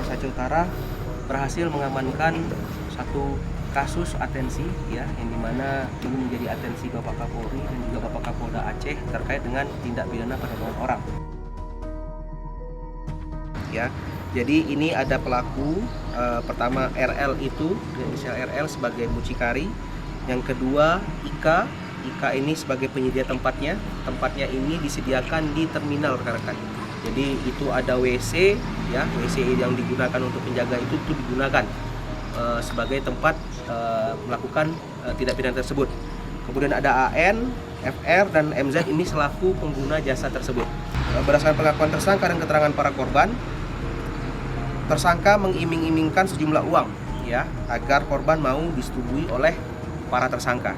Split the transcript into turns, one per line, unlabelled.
Polres Aceh Utara berhasil mengamankan satu kasus atensi ya, yang dimana ini menjadi atensi Bapak Kapolri dan juga Bapak Kapolda Aceh terkait dengan tindak pidana perdagangan orang. Ya, jadi ini ada pelaku pertama RL itu, inisial RL sebagai mucikari, yang kedua Ika ini sebagai penyedia tempatnya ini disediakan di terminal rekan-rekan. Jadi itu ada WC ya, WC yang digunakan untuk penjaga itu digunakan sebagai tempat melakukan tindak pidana tersebut. Kemudian ada AN, FR dan MZ ini selaku pengguna jasa tersebut. Berdasarkan pengakuan tersangka dan keterangan para korban, tersangka mengiming-imingkan sejumlah uang ya agar korban mau disetujui oleh para tersangka.